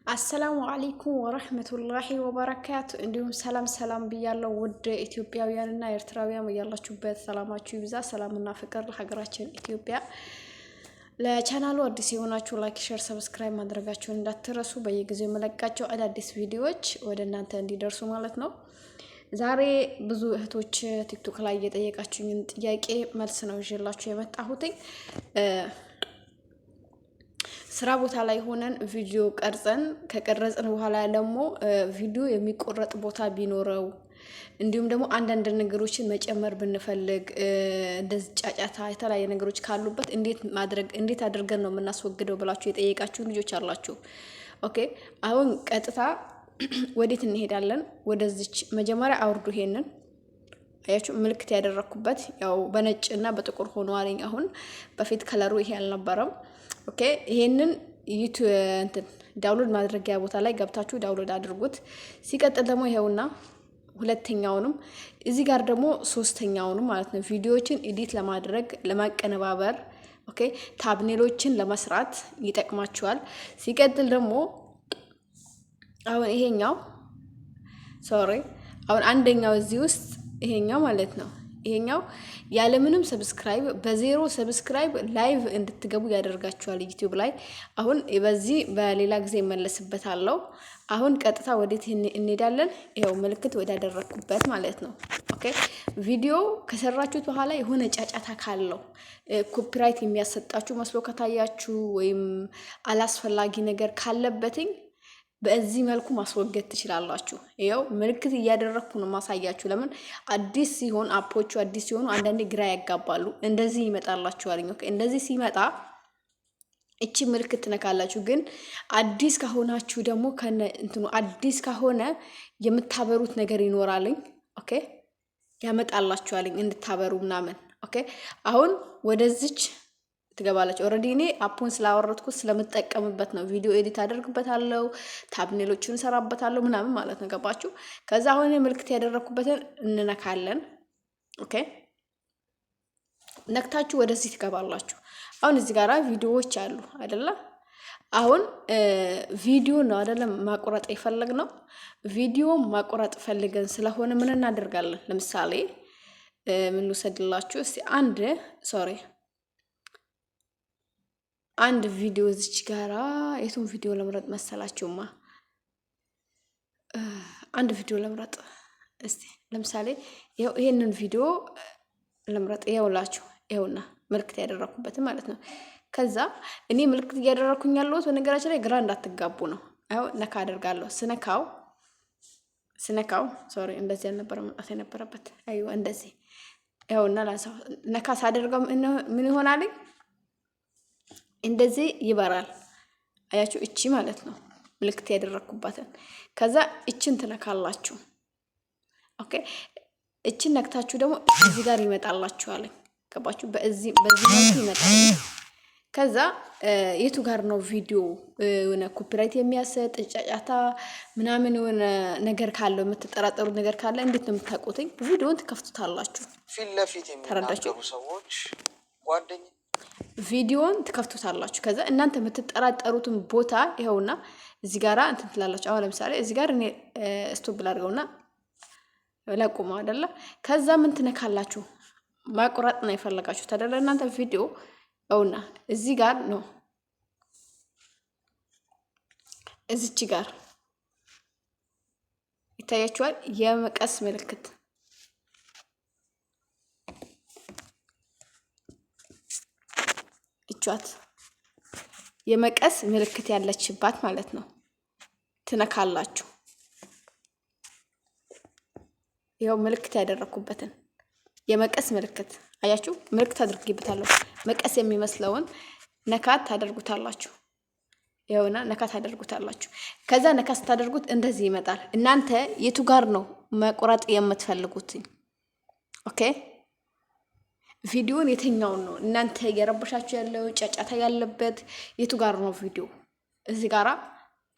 አሰላሙ አለይኩም ወራህመቱላሂ ወበረካቱ። እንዲሁም ሰላም ብያለሁ ውድ ኢትዮጵያውያንና ኤርትራውያን ያላችሁበት ሰላማችሁ ይብዛ። ሰላምና ፍቅር ለሀገራችን ኢትዮጵያ። ለቻናሉ አዲስ የሆናችሁ ላይክ፣ ሼር፣ ሰብስክራይብ ማድረጋችሁን እንዳትረሱ። በየጊዜው የመለቃቸው አዳዲስ ቪዲዮዎች ወደ እናንተ እንዲደርሱ ማለት ነው። ዛሬ ብዙ እህቶች ቲክቶክ ላይ እየጠየቃችሁኝን ጥያቄ መልስ ነው ይዤላችሁ የመጣሁት። ስራ ቦታ ላይ ሆነን ቪዲዮ ቀርጸን ከቀረጽን በኋላ ደግሞ ቪዲዮ የሚቆረጥ ቦታ ቢኖረው እንዲሁም ደግሞ አንዳንድ ነገሮችን መጨመር ብንፈልግ እንደዚህ ጫጫታ የተለያየ ነገሮች ካሉበት እንዴት አድርገን ነው የምናስወግደው ብላችሁ የጠየቃችሁ ልጆች አላችሁ። ኦኬ አሁን ቀጥታ ወዴት እንሄዳለን? ወደዚች መጀመሪያ አውርዱ። ይሄንን አያችሁ ምልክት ያደረኩበት ያው በነጭ እና በጥቁር ሆኖ አለኝ። አሁን በፊት ከለሩ ይሄ አልነበረም። ኦኬ ይሄንን ዳውንሎድ ማድረጊያ ቦታ ላይ ገብታችሁ ዳውንሎድ አድርጉት። ሲቀጥል ደግሞ ይሄውና ሁለተኛውንም እዚህ ጋር ደግሞ ሶስተኛውንም ማለት ነው ቪዲዮዎችን ኤዲት ለማድረግ ለማቀነባበር ኦኬ ታብኔሎችን ለመስራት ይጠቅማችኋል። ሲቀጥል ደግሞ አሁን ይሄኛው አሁን አንደኛው እዚህ ውስጥ ይሄኛው ማለት ነው ይሄኛው ያለምንም ሰብስክራይብ በዜሮ ሰብስክራይብ ላይቭ እንድትገቡ ያደርጋችኋል ዩቲዩብ ላይ። አሁን በዚህ በሌላ ጊዜ መለስበታለሁ። አሁን ቀጥታ ወዴት እንሄዳለን? ይሄው ምልክት ወዳደረኩበት ማለት ነው። ኦኬ ቪዲዮ ከሰራችሁት በኋላ የሆነ ጫጫታ ካለው ኮፒራይት የሚያሰጣችሁ መስሎ ከታያችሁ ወይም አላስፈላጊ ነገር ካለበትኝ በዚህ መልኩ ማስወገድ ትችላላችሁ። ይሄው ምልክት እያደረኩ ነው ማሳያችሁ። ለምን አዲስ ሲሆን አፖቹ አዲስ ሲሆኑ አንዳንዴ ግራ ያጋባሉ። እንደዚህ ይመጣላችኋል። ኦኬ እንደዚህ ሲመጣ እቺ ምልክት ትነካላችሁ። ግን አዲስ ከሆናችሁ ደግሞ አዲስ ከሆነ የምታበሩት ነገር ይኖራልኝ። ኦኬ ያመጣላችኋልኝ እንድታበሩ ምናምን። ኦኬ አሁን ወደዚች ትገባላችሁ። ኦሬዲ እኔ አፑን ስላወረድኩት ስለምጠቀምበት ነው። ቪዲዮ ኤዲት አደርግበታለሁ፣ ታብኔሎችን እንሰራበታለሁ ምናምን ማለት ነው። ገባችሁ? ከዛ አሁን ምልክት ያደረኩበትን እንነካለን። ኦኬ ነክታችሁ ወደዚህ ትገባላችሁ። አሁን እዚህ ጋራ ቪዲዮዎች አሉ አይደለ? አሁን ቪዲዮ ነው አይደለም ማቆረጥ የፈለግነው። ቪዲዮ ማቆረጥ ፈልገን ስለሆነ ምን እናደርጋለን? ለምሳሌ ምን ልውሰድላችሁ እስቲ አንድ ቪዲዮ እዚች ጋራ የቱን ቪዲዮ ለምረጥ መሰላችሁማ? አንድ ቪዲዮ ለምረጥ እስቲ። ለምሳሌ ይሄንን ቪዲዮ ለምረጥ። ይኸውና ምልክት ያደረኩበት ማለት ነው። ከዛ እኔ ምልክት እያደረኩኝ ያለሁት በነገራችን ላይ ግራ እንዳትጋቡ ነው። አው ነካ አደርጋለሁ። ስነካው እንደዚህ አልነበረ መጣት የነበረበት። አይዋ እንደዚህ ይኸውና ላንሳው። ነካ ሳደርገው ምን ይሆናል? እንደዚህ ይበራል። አያችሁ እቺ ማለት ነው ምልክት ያደረኩባትን። ከዛ እቺን ትነካላችሁ። ኦኬ እቺን ነክታችሁ ደግሞ እዚህ ጋር ይመጣላችኋል። ገባችሁ? በዚህ መልኩ ይመጣል። ከዛ የቱ ጋር ነው ቪዲዮ የሆነ ኮፒራይት የሚያሰጥ ጫጫታ ምናምን የሆነ ነገር ካለው የምትጠራጠሩት ነገር ካለ እንዴት ነው የምታውቁትኝ? ቪዲዮን ትከፍቱታላችሁ። ፊት ለፊት የሚናገሩ ሰዎች ጓደኛ ቪዲዮን ትከፍቱታላችሁ። ከዛ እናንተ የምትጠራጠሩትን ቦታ ይኸውና እዚህ ጋራ እንትን ትላላችሁ። አሁን ለምሳሌ እዚህ ጋር እኔ ስቶፕ ላድርገውና ለቁም አይደለ? ከዛ ምን ትነካላችሁ? ማቆራጥ ነው የፈለጋችሁት አይደለ? እናንተ ቪዲዮ ይኸውና እዚህ ጋር ነው እዚች ጋር ይታያችኋል የመቀስ ምልክት የመቀስ ምልክት ያለችባት ማለት ነው። ትነካላችሁ። ይሄው ምልክት ያደረኩበትን የመቀስ ምልክት አያችሁ? ምልክት አድርጌበታለሁ። መቀስ የሚመስለውን ነካት ታደርጉታላችሁ። ይሄውና ነካት ታደርጉታላችሁ። ከዛ ነካት ታደርጉት እንደዚህ ይመጣል። እናንተ የቱ ጋር ነው መቆረጥ የምትፈልጉት? ኦኬ ቪዲዮን የትኛውን ነው እናንተ እየረበሻችሁ ያለው ጫጫታ ያለበት የቱ ጋር ነው ቪዲዮ? እዚህ ጋራ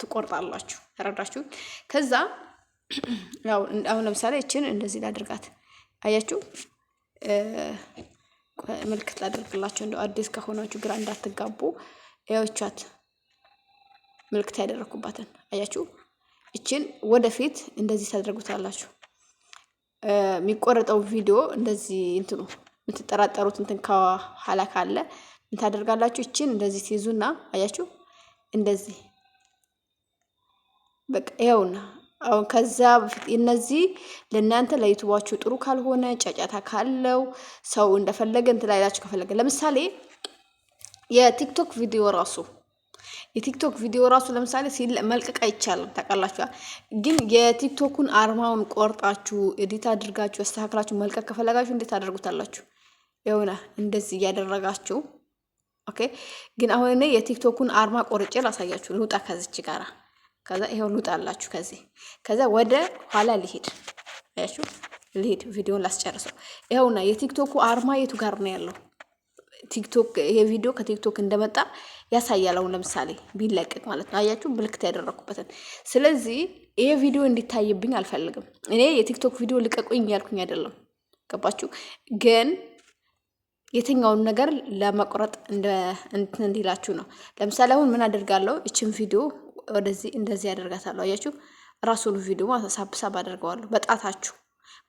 ትቆርጣላችሁ። ተረዳችሁ? ከዛ ያው አሁን ለምሳሌ እቺን እንደዚህ ላድርጋት። አያችሁ? ምልክት ላድርግላችሁ እንደው አዲስ ከሆናችሁ ግራ እንዳትጋቡ። ያውቻት ምልክት ያደረኩባትን አያችሁ። እችን ወደፊት እንደዚህ ታደርጉታላችሁ። የሚቆረጠው ቪዲዮ እንደዚህ እንትኑ የምትጠራጠሩት እንትን ከኋላ ካለ ምን ታደርጋላችሁ? እችን እንደዚህ ትይዙና አያችሁ እንደዚህ በቃ ይኸውና። አሁን ከዛ በፊት እነዚህ ለእናንተ ለዩቱባችሁ ጥሩ ካልሆነ ጫጫታ ካለው ሰው እንደፈለገ እንትን ላይላችሁ ከፈለገ ለምሳሌ የቲክቶክ ቪዲዮ ራሱ ለምሳሌ መልቀቅ አይቻልም ታውቃላችሁ። ግን የቲክቶኩን አርማውን ቆርጣችሁ ኤዲት አድርጋችሁ አስተካክላችሁ መልቀቅ ከፈለጋችሁ እንዴት ታደርጉታላችሁ? የሆነ እንደዚህ እያደረጋችሁ ኦኬ። ግን አሁን እኔ የቲክቶኩን አርማ ቆርጬ ላሳያችሁ። ልውጣ ከዚች ጋራ ከዛ ይሄው ልውጣላችሁ። ከዛ ወደ ኋላ ልሄድ አያችሁ፣ ቪዲዮን ላስጨርሰው። ይሄውና የቲክቶኩ አርማ የቱ ጋር ነው ያለው? ቲክቶክ ይሄ ቪዲዮ ከቲክቶክ እንደመጣ ያሳያል። አሁን ለምሳሌ ቢለቀቅ ማለት ነው አያችሁ ምልክት ያደረኩበትን። ስለዚህ ይሄ ቪዲዮ እንዲታይብኝ አልፈልግም። እኔ የቲክቶክ ቪዲዮ ልቀቁኝ ያልኩኝ አይደለም፣ ገባችሁ? ግን የትኛውን ነገር ለመቁረጥ እንትን እንዲላችሁ ነው። ለምሳሌ አሁን ምን አደርጋለሁ? እችን ቪዲዮ ወደዚህ እንደዚህ ያደርጋታለሁ አያችሁ። ራሱን ቪዲዮ ሳብ አደርገዋለሁ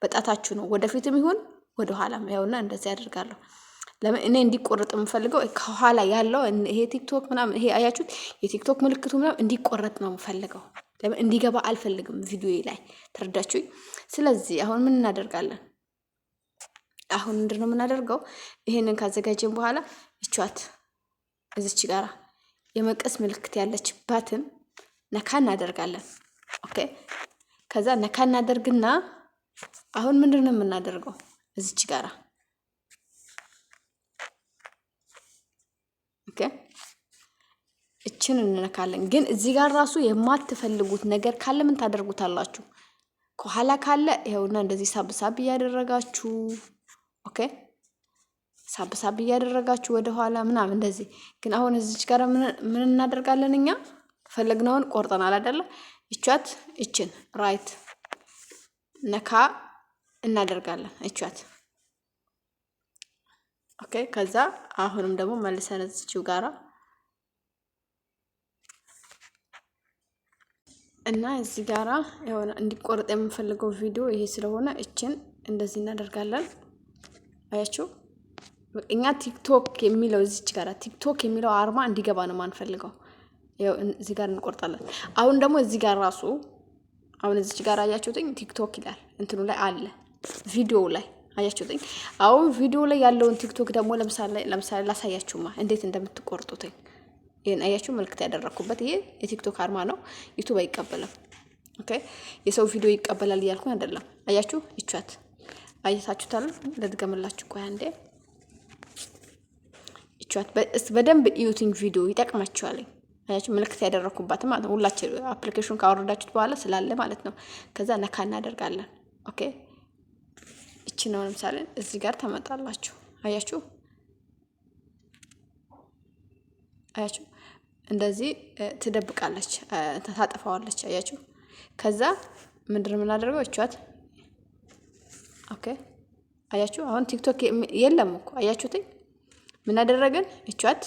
በጣታችሁ ነው፣ ወደፊትም ይሁን ወደ ኋላም። ያውና እንደዚህ አደርጋለሁ። ለምን እኔ እንዲቆረጥ የምፈልገው ከኋላ ያለው ይሄ ቲክቶክ ምናምን ይሄ አያችሁት የቲክቶክ ምልክቱ ምናምን እንዲቆረጥ ነው የምፈልገው። ለምን እንዲገባ አልፈልግም ቪዲዮዬ ላይ ተረዳችሁኝ? ስለዚህ አሁን ምን እናደርጋለን? አሁን ምንድነው የምናደርገው? ይሄንን ካዘጋጀን በኋላ እቿት እዚች ጋራ የመቀስ ምልክት ያለችባትን ነካ እናደርጋለን። ኦኬ። ከዛ ነካ እናደርግና አሁን ምንድነው የምናደርገው? እዚች ጋራ ኦኬ እችን እንነካለን። ግን እዚህ ጋር ራሱ የማትፈልጉት ነገር ካለ ምን ታደርጉታላችሁ? ከኋላ ካለ ይሄውና እንደዚህ ሳብሳብ እያደረጋችሁ ኦኬ፣ ሳብሳብ እያደረጋችሁ ወደ ኋላ ምናምን እንደዚህ። ግን አሁን እዚች ጋር ምን እናደርጋለን? እኛ ፈለግነውን ቆርጠናል አይደለ? እችን ራይት ነካ እናደርጋለን እቿት ኦኬ። ከዛ አሁንም ደግሞ መልሰን እዚችው ጋራ እና እዚህ ጋራ የሆነ እንዲቆርጥ የምንፈልገው ቪዲዮ ይሄ ስለሆነ እችን እንደዚህ እናደርጋለን። አያችሁ እኛ ቲክቶክ የሚለው እዚች ጋራ ቲክቶክ የሚለው አርማ እንዲገባ ነው ማንፈልገው። ያው እዚህ ጋር እንቆርጣለን። አሁን ደግሞ እዚህ ጋር ራሱ አሁን እዚች ጋር አያችሁትኝ ቲክቶክ ይላል እንትኑ ላይ አለ ቪዲዮ ላይ አያችሁትኝ። አሁን ቪዲዮ ላይ ያለውን ቲክቶክ ደግሞ ለምሳሌ ላሳያችሁማ እንዴት እንደምትቆርጡትኝ። ይሄን አያችሁ ምልክት ያደረኩበት ይሄ የቲክቶክ አርማ ነው። ዩቲዩብ አይቀበልም። ኦኬ የሰው ቪዲዮ ይቀበላል እያልኩ አይደለም። አያችሁ ይቻት አይታችሁታል። ለድገምላችሁ ቆይ አንዴ ይቻት በደንብ ዩቲዩብ ቪዲዮ ይጠቅማችኋል። አያችሁ ምልክት ያደረኩበት ማለት ነው። ሁላችሁ አፕሊኬሽን ካወረዳችሁት በኋላ ስላለ ማለት ነው። ከዛ ነካ እናደርጋለን። ኦኬ እቺ ነው ለምሳሌ እዚህ ጋር ተመጣላችሁ። አያችሁ እንደዚህ ትደብቃለች፣ ታጠፋዋለች። አያችሁ ከዛ ምንድነው የምናደርገው? እቻት ኦኬ አያችሁ አሁን ቲክቶክ የለም እኮ አያችሁት። ምን አደረገን? እቻት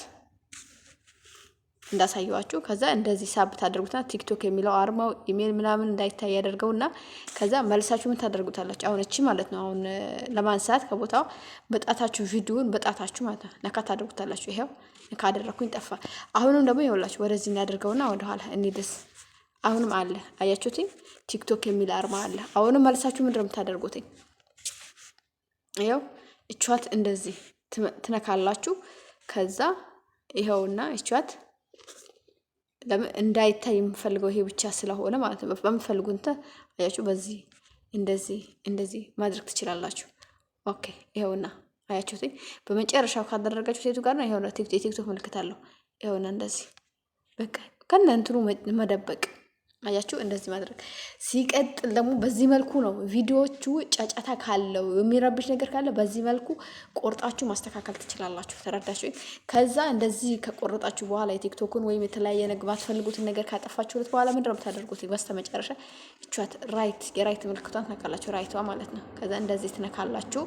እንዳሳየዋችሁ ከዛ እንደዚህ ሳብ ታደርጉትና ቲክቶክ የሚለው አርማው ኢሜል ምናምን እንዳይታይ ያደርገውና ከዛ መልሳችሁ ምን ታደርጉታላችሁ? አሁን እቺ ማለት ነው አሁን ለማንሳት ከቦታው በጣታችሁ ቪዲዮን በጣታችሁ ማለት ነው ነካ ታደርጉታላችሁ። ይሄው ነካ አደረኩኝ ጠፋ። አሁንም ደግሞ ይኸውላችሁ ወደዚህ እናደርገውና ወደ ኋላ እንሂድስ። አሁንም አለ አያችሁት ቲክቶክ የሚል አርማ አለ። አሁንም መልሳችሁ ምንድነው የምታደርጉት? ይሄው እቻት እንደዚህ ትነካላችሁ። ከዛ ይሄውና እቻት እንዳይታይ የምፈልገው ይሄ ብቻ ስለሆነ ማለት ነው። በምፈልጉት አያችሁ በዚህ እንደዚህ ማድረግ ትችላላችሁ። ኦኬ ይሄውና አያችሁት። በመጨረሻው ካደረጋችሁ ሴቱ ጋር ነው ይሄውና የቲክቶክ ምልክት አለው። ይሄውና እንደዚህ በቃ ከነ እንትኑ መደበቅ አያችሁ እንደዚህ ማድረግ። ሲቀጥል ደግሞ በዚህ መልኩ ነው ቪዲዮዎቹ ጫጫታ ካለው የሚረብሽ ነገር ካለ በዚህ መልኩ ቆርጣችሁ ማስተካከል ትችላላችሁ። ተረዳችሁ? ከዛ እንደዚህ ከቆረጣችሁ በኋላ የቲክቶክን ወይም የተለያየ ነገር ማትፈልጉትን ነገር ካጠፋችሁት በኋላ ምንድነው የምታደርጉት? በስተመጨረሻ እቻት የራይት ምልክቷን ትነካላችሁ። ራይቷ ማለት ነው። ከዛ እንደዚህ ትነካላችሁ።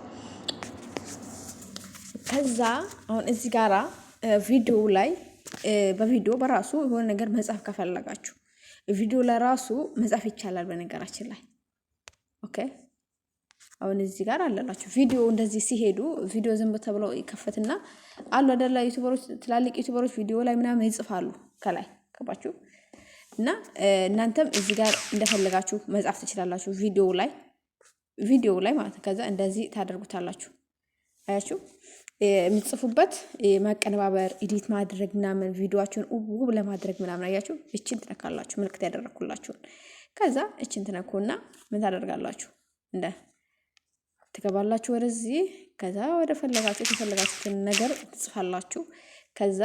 ከዛ አሁን እዚህ ጋራ ቪዲዮ ላይ በቪዲዮ በራሱ የሆነ ነገር መጻፍ ከፈለጋችሁ ቪዲዮ ለራሱ መጻፍ ይቻላል በነገራችን ላይ። ኦኬ አሁን እዚህ ጋር አለላችሁ ቪዲዮ እንደዚህ ሲሄዱ ቪዲዮ ዝም ተብለው ይከፈትና አሉ አይደለ ዩቲዩበሮች ትላልቅ ዩቲዩበሮች ቪዲዮ ላይ ምናምን ይጽፋሉ ከላይ ገባችሁ። እና እናንተም እዚህ ጋር እንደፈለጋችሁ መጻፍ ትችላላችሁ ቪዲዮ ላይ ማለት ነው። ከዛ እንደዚህ ታደርጉታላችሁ። አያችሁ የምትጽፉበት ማቀነባበር ኤዲት ማድረግ ምናምን ቪዲዮአችሁን ውብ ለማድረግ ምናምን አያችሁ። እቺን ትነካላችሁ ምልክት ያደረኩላችሁን። ከዛ እቺን ትነኩና ምን ታደርጋላችሁ እንደ ትገባላችሁ ወደዚህ። ከዛ ወደ የፈለጋችሁትን ነገር ትጽፋላችሁ። ከዛ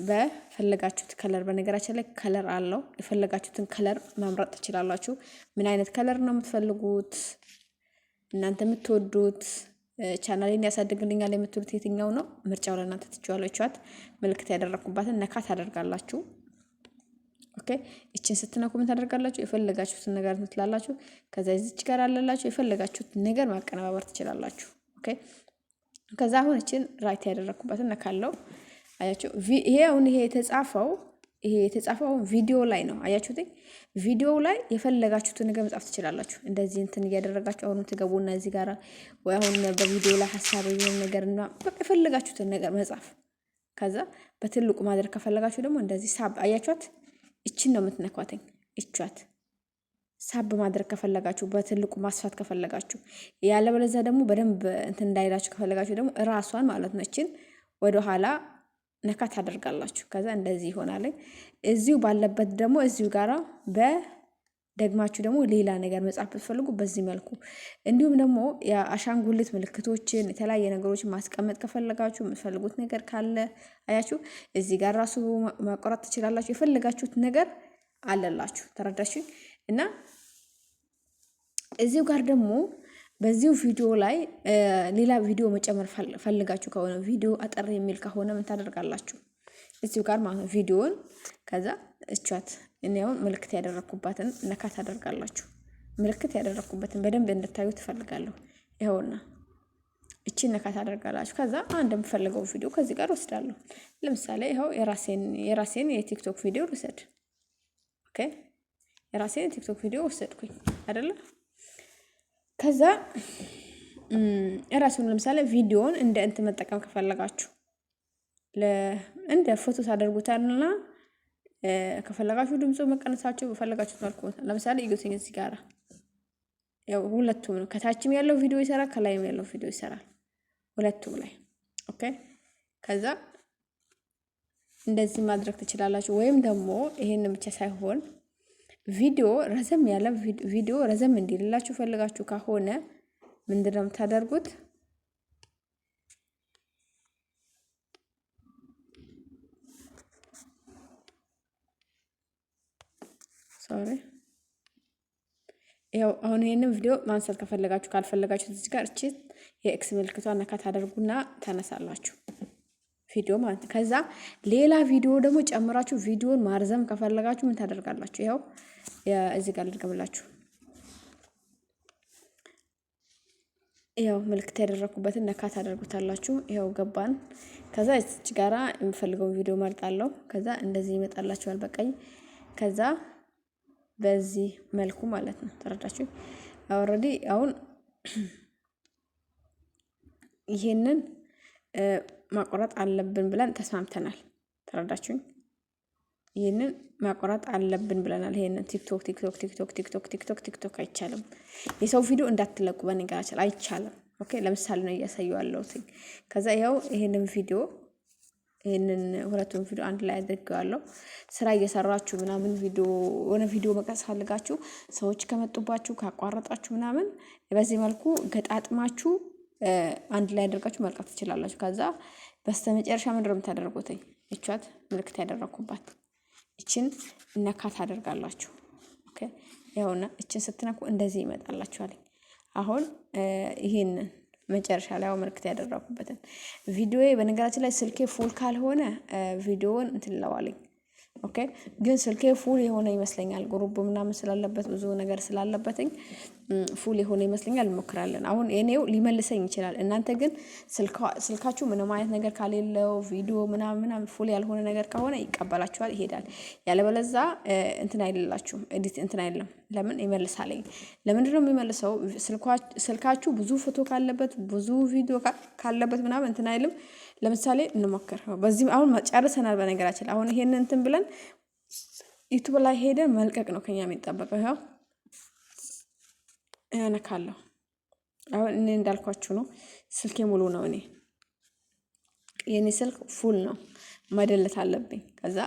በፈለጋችሁት ከለር በነገራችን ላይ ከለር አለው። የፈለጋችሁትን ከለር መምረጥ ትችላላችሁ። ምን አይነት ከለር ነው የምትፈልጉት እናንተ የምትወዱት ቻናሌን ያሳድግልኛል የምትሉት የትኛው ነው? ምርጫው ለእናንተ ትችዋለችኋት። ምልክት ያደረኩባትን ነካ ታደርጋላችሁ። ኦኬ እቺን ስትነኩ ምን ታደርጋላችሁ? የፈለጋችሁትን ነገር ትላላችሁ። ከዛ እዚች ጋር አለላችሁ የፈለጋችሁትን ነገር ማቀነባበር ትችላላችሁ። ኦኬ ከዛ አሁን እቺን ራይት ያደረኩባትን ነካለው። አያችሁ ይሄ የተጻፈው ቪዲዮ ላይ ነው። አያችሁት ቪዲዮ ላይ የፈለጋችሁትን ነገር መጻፍ ትችላላችሁ። እንደዚህ እንትን እያደረጋችሁ አሁን ትገቡና እዚህ ጋር ወይ አሁን በቪዲዮ ላይ ሐሳብ የሆነ ነገርና በቃ የፈለጋችሁትን ነገር መጻፍ። ከዛ በትልቁ ማድረግ ከፈለጋችሁ ደግሞ እንደዚህ ሳብ አያችኋት እቺን ነው የምትነኳተኝ። እቻት ሳብ ማድረግ ከፈለጋችሁ በትልቁ ማስፋት ከፈለጋችሁ ያለበለዚያ ደግሞ በደንብ እንትን እንዳይላችሁ ከፈለጋችሁ ደግሞ ራሷን ማለት ነው እቺን ወደ ኋላ ነካ ታደርጋላችሁ። ከዛ እንደዚህ ይሆናል። እዚሁ ባለበት ደግሞ እዚሁ ጋራ በደግማችሁ ደግሞ ሌላ ነገር መጻፍ ብትፈልጉ በዚህ መልኩ እንዲሁም ደግሞ የአሻንጉሊት ምልክቶችን የተለያየ ነገሮችን ማስቀመጥ ከፈለጋችሁ የምትፈልጉት ነገር ካለ አያችሁ እዚህ ጋር ራሱ ማቆራጥ ትችላላችሁ። የፈለጋችሁት ነገር አለላችሁ። ተረዳችሁ? እና እዚሁ ጋር ደግሞ በዚሁ ቪዲዮ ላይ ሌላ ቪዲዮ መጨመር ፈልጋችሁ ከሆነ ቪዲዮ አጠር የሚል ከሆነ ምን ታደርጋላችሁ? እዚሁ ጋር ማለት ነው ቪዲዮን ከዛ እቻት እኔው ምልክት ያደረኩባትን ነካ ታደርጋላችሁ። ምልክት ያደረኩበትን በደንብ እንድታዩ ትፈልጋለሁ። ይኸውና እቺ ነካ ታደርጋላችሁ። ከዛ አንድ የምፈልገው ቪዲዮ ከዚህ ጋር ወስዳለሁ። ለምሳሌ ይኸው የራሴን የቲክቶክ ቪዲዮ ልውሰድ። ኦኬ የራሴን የቲክቶክ ቪዲዮ ወሰድኩኝ አይደለ? ከዛ እራሱን ለምሳሌ ቪዲዮን እንደ እንት መጠቀም ከፈለጋችሁ እንደ ፎቶ ታደርጉታልና ከፈለጋችሁ ድምፁ መቀነሳችሁ በፈለጋችሁት መልኩ ለምሳሌ እዩትኝ እዚህ ጋር ያው ሁለቱም ነው። ከታችም ያለው ቪዲዮ ይሰራል፣ ከላይም ያለው ቪዲዮ ይሰራል፣ ሁለቱም ላይ ኦኬ። ከዛ እንደዚህ ማድረግ ትችላላችሁ። ወይም ደግሞ ይሄን ብቻ ሳይሆን ቪዲዮ ረዘም እንዲልላችሁ ፈልጋችሁ ከሆነ ምንድነው የምታደርጉት? ያው አሁን ይሄንን ቪዲዮ ማንሳት ከፈለጋችሁ ካልፈለጋችሁ እዚህ ጋር እቺ የኤክስ ምልክቷን ነካ ታደርጉና ታነሳላችሁ ቪዲዮ ማለት ነው። ከዛ ሌላ ቪዲዮ ደግሞ ጨምራችሁ ቪዲዮን ማርዘም ከፈለጋችሁ ምን ታደርጋላችሁ? ይኸው እዚህ ጋር ልድገምላችሁ። ይኸው ምልክት ያደረኩበትን ነካ ታደርጉታላችሁ። ይኸው ገባን። ከዛ እዚህ ጋራ የምፈልገውን ቪዲዮ መርጣለሁ። ከዛ እንደዚህ ይመጣላችኋል በቀይ። ከዛ በዚህ መልኩ ማለት ነው። ተረዳችሁ? ኦልሬዲ አሁን ይሄንን ማቆራጥ አለብን ብለን ተስማምተናል። ተረዳችሁኝ? ይሄንን ማቆራጥ አለብን ብለናል። ይሄንን ቲክቶክ አይቻልም። የሰው ቪዲዮ እንዳትለቁ በነገራችን አይቻልም። ኦኬ ለምሳሌ ነው እያሳየዋለሁት። ከዛ ይኸው ይሄንን ሁለቱን ቪዲዮ አንድ ላይ አድርጌዋለሁ። ስራ እየሰራችሁ ምናምን ቪዲዮ መቅረጽ ፈልጋችሁ ሰዎች ከመጡባችሁ ካቋረጣችሁ ምናምን በዚህ መልኩ ገጣጥማችሁ አንድ ላይ አድርጋችሁ መልቀቅ ትችላላችሁ። ከዛ በስተመጨረሻ ምንድን ነው የምታደርጉት? እቻት ምልክት ያደረኩባት እቺን ነካ ታደርጋላችሁ። ኦኬ ያውና እቺን ስትነኩ እንደዚህ ይመጣላችኋል። አሁን ይሄንን መጨረሻ ላይ ምልክት ያደረኩበትን ቪዲዮ በነገራችን ላይ ስልኬ ፉል ካልሆነ ቪዲዮውን እንትልለዋለኝ ኦኬ ግን ስልኬ ፉል የሆነ ይመስለኛል። ግሩፕ ምናምን ስላለበት ብዙ ነገር ስላለበትኝ ፉል የሆነ ይመስለኛል። እንሞክራለን። አሁን እኔው ሊመልሰኝ ይችላል። እናንተ ግን ስልካችሁ ምንም አይነት ነገር ካሌለው ቪዲዮ ምናምን ፉል ያልሆነ ነገር ከሆነ ይቀበላችኋል፣ ይሄዳል። ያለበለዛ እንትን አይደላችሁም፣ ኤዲት እንትን አይደለም። ለምን ይመልሳለኝ? ለምንድነው የሚመልሰው? ስልካችሁ ብዙ ፎቶ ካለበት ብዙ ቪዲዮ ካለበት ምናምን እንትን አይልም። ለምሳሌ እንሞክር። በዚህ አሁን ጨርሰናል። በነገራችን አሁን ይሄን እንትን ብለን ዩቲዩብ ላይ ሄደን መልቀቅ ነው ከኛ የሚጠበቀው። ያው ያነካለሁ። አሁን እኔ እንዳልኳችሁ ነው። ስልኬ ሙሉ ነው። የኔ ስልክ ፉል ነው። መደለት አለብኝ። ከዛ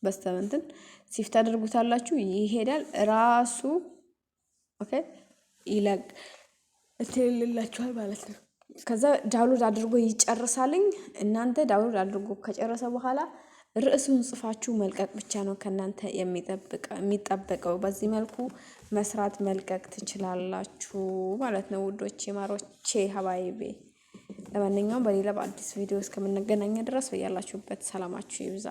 በስተመንትን ሲፍት አድርጉታላችሁ፣ ይሄዳል ራሱ። ኦኬ ይለቅ እትልላችኋል ማለት ነው። ከዛ ዳውንሎድ አድርጎ ይጨርሳልኝ። እናንተ ዳውንሎድ አድርጎ ከጨረሰ በኋላ ርዕሱን ጽፋችሁ መልቀቅ ብቻ ነው ከእናንተ የሚጠበቀው። በዚህ መልኩ መስራት መልቀቅ ትችላላችሁ ማለት ነው ውዶቼ፣ ማሮቼ፣ ሀባይቤ። ለማንኛውም በሌላ በአዲስ ቪዲዮ እስከምንገናኝ ድረስ በያላችሁበት ሰላማችሁ ይብዛ።